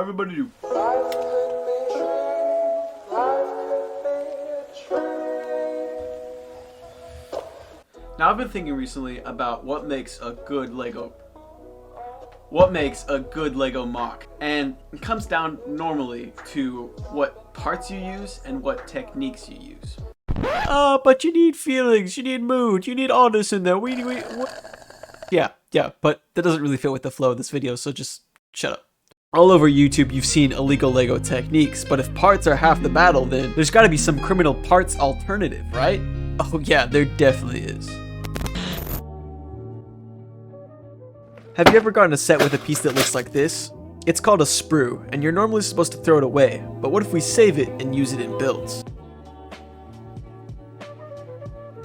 Everybody do. Now I've been thinking recently about what makes a good Lego mock, and it comes down normally to what parts you use and what techniques you use. But you need feelings, you need mood, you need all this in there. Yeah, but that doesn't really fit with the flow of this video, so just shut up. All over YouTube, you've seen illegal Lego techniques, but if parts are half the battle, then there's gotta be some criminal parts alternative, right? Oh yeah, there definitely is. Have you ever gotten a set with a piece that looks like this? It's called a sprue, and you're normally supposed to throw it away, but what if we save it and use it in builds?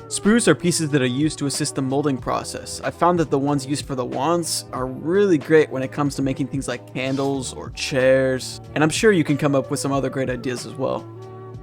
Sprues are pieces that are used to assist the molding process. I found that the ones used for the wands are really great when it comes to making things like candles or chairs, and I'm sure you can come up with some other great ideas as well.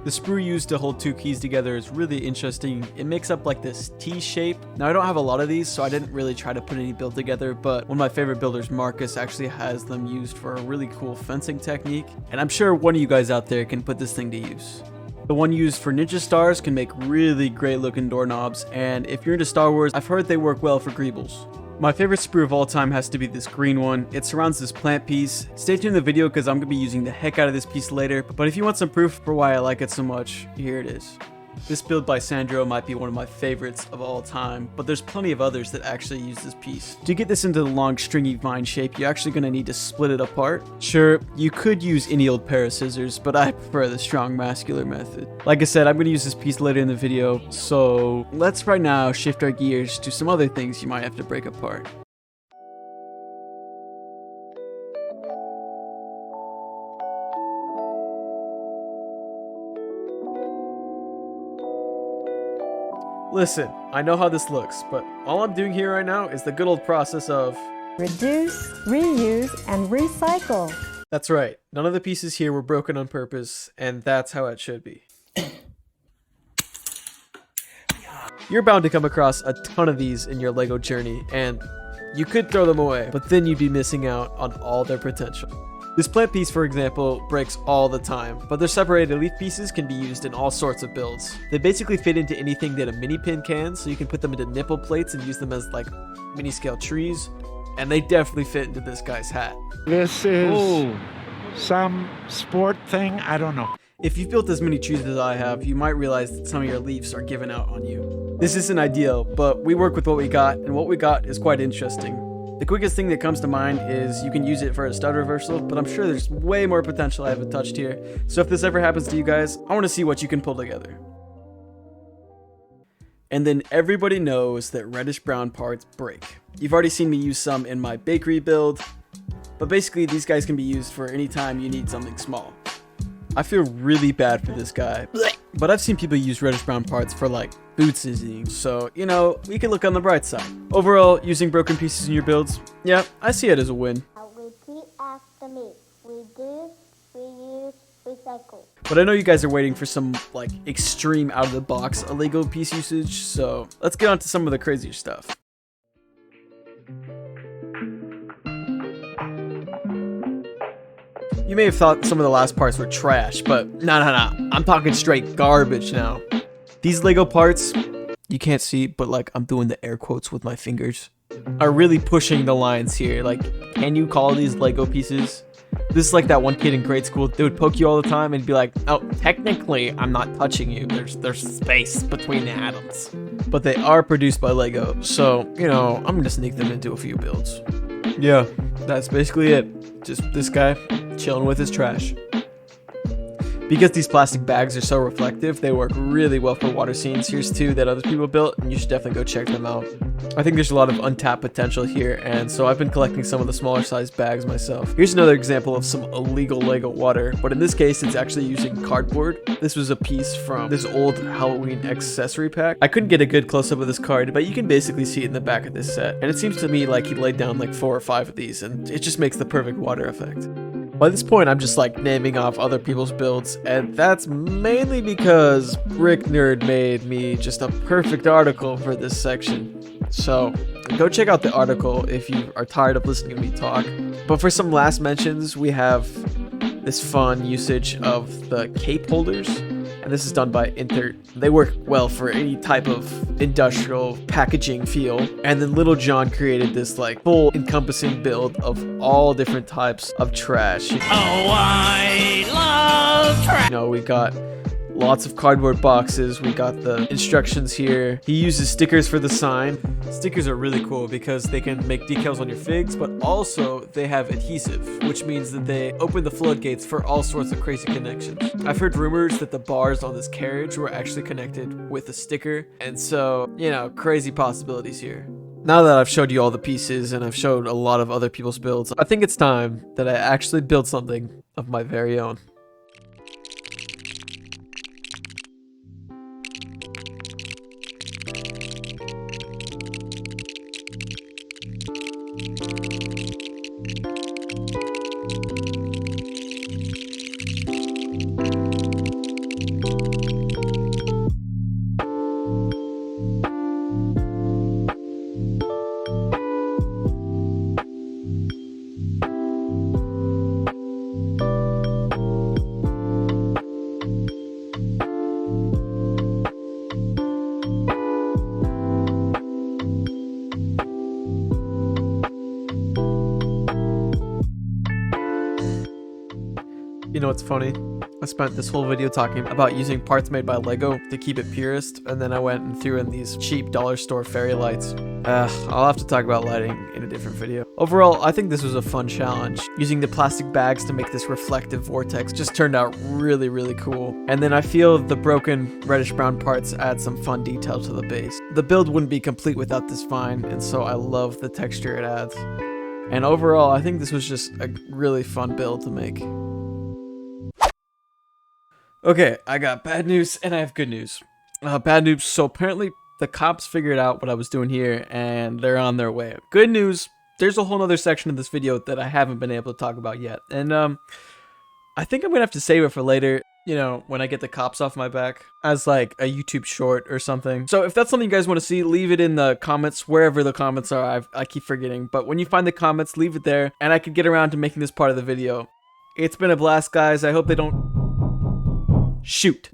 The sprue used to hold two keys together is really interesting. It makes up like this T shape. Now I don't have a lot of these, so I didn't really try to put any build together, but one of my favorite builders, Marcus, actually has them used for a really cool fencing technique, and I'm sure one of you guys out there can put this thing to use. The one used for ninja stars can make really great looking doorknobs, and if you're into Star Wars, I've heard they work well for greebles. My favorite sprue of all time has to be this green one. It surrounds this plant piece. Stay tuned in the video because I'm going to be using the heck out of this piece later, but if you want some proof for why I like it so much, here it is. This build by Sandro might be one of my favorites of all time, but there's plenty of others that actually use this piece. To get this into the long stringy vine shape, you're actually going to need to split it apart. Sure, you could use any old pair of scissors, but I prefer the strong muscular method. Like I said, I'm going to use this piece later in the video, so let's right now shift our gears to some other things you might have to break apart. Listen, I know how this looks, but all I'm doing here right now is the good old process of reduce, reuse, and recycle. That's right. None of the pieces here were broken on purpose, and that's how it should be. You're bound to come across a ton of these in your Lego journey, and you could throw them away, but then you'd be missing out on all their potential. This plant piece, for example, breaks all the time, but their separated leaf pieces can be used in all sorts of builds. They basically fit into anything that a mini pin can, so you can put them into nipple plates and use them as like mini scale trees, and they definitely fit into this guy's hat. This is some sport thing, I don't know. If you've built as many trees as I have, you might realize that some of your leaves are giving out on you. This isn't ideal, but we work with what we got, and what we got is quite interesting. The quickest thing that comes to mind is you can use it for a stud reversal, but I'm sure there's way more potential I haven't touched here. So if this ever happens to you guys, I want to see what you can pull together. And then everybody knows that reddish brown parts break. You've already seen me use some in my bakery build, but basically these guys can be used for any time you need something small. I feel really bad for this guy, but I've seen people use reddish brown parts for like boot seasoning, so you know, we can look on the bright side. Overall, using broken pieces in your builds, yeah, I see it as a win. Repeat after me. Reduce, reuse, recycle. But I know you guys are waiting for some like extreme out of the box illegal piece usage, so let's get on to some of the crazier stuff. You may have thought some of the last parts were trash, but no, I'm talking straight garbage now. These Lego parts, you can't see, but like I'm doing the air quotes with my fingers, are really pushing the lines here. Like, can you call these Lego pieces? This is like that one kid in grade school that would poke you all the time and be like, oh, technically I'm not touching you. There's space between the atoms. But they are produced by Lego, so, you know, I'm gonna sneak them into a few builds. Yeah, that's basically it. Just this guy chilling with his trash. Because these plastic bags are so reflective, they work really well for water scenes. Here's two that other people built, and you should definitely go check them out. I think there's a lot of untapped potential here, and so I've been collecting some of the smaller sized bags myself. Here's another example of some illegal Lego water, but in this case, it's actually using cardboard. This was a piece from this old Halloween accessory pack. I couldn't get a good close-up of this card, but you can basically see it in the back of this set. And it seems to me like he laid down like 4 or 5 of these, and it just makes the perfect water effect. By this point, I'm just like naming off other people's builds, and that's mainly because BrickNerd made me just a perfect article for this section. So go check out the article if you are tired of listening to me talk. But for some last mentions, we have this fun usage of the cape holders. And this is done by Inter. They work well for any type of industrial packaging feel. And then Little John created this like full encompassing build of all different types of trash. Oh, I love trash. You know, we got lots of cardboard boxes. We got the instructions here. He uses stickers for the sign. Stickers are really cool because they can make decals on your figs, but also they have adhesive, which means that they open the floodgates for all sorts of crazy connections. I've heard rumors that the bars on this carriage were actually connected with a sticker, and so, you know, crazy possibilities here. Now that I've showed you all the pieces and I've showed a lot of other people's builds, I think it's time that I actually build something of my very own. You know what's funny? I spent this whole video talking about using parts made by Lego to keep it purist, and then I went and threw in these cheap dollar store fairy lights. I'll have to talk about lighting in a different video. Overall, I think this was a fun challenge. Using the plastic bags to make this reflective vortex just turned out really, really cool. And then I feel the broken reddish brown parts add some fun detail to the base. The build wouldn't be complete without this vine, and so I love the texture it adds. And overall, I think this was just a really fun build to make. Okay, I got bad news and I have good news. Bad news, so apparently the cops figured out what I was doing here and they're on their way. Good news, there's a whole nother section of this video that I haven't been able to talk about yet. And I think I'm gonna have to save it for later, you know, when I get the cops off my back, as like a YouTube short or something. So if that's something you guys want to see, leave it in the comments, wherever the comments are. I keep forgetting, but when you find the comments, leave it there and I can get around to making this part of the video. It's been a blast, guys. I hope they don't shoot.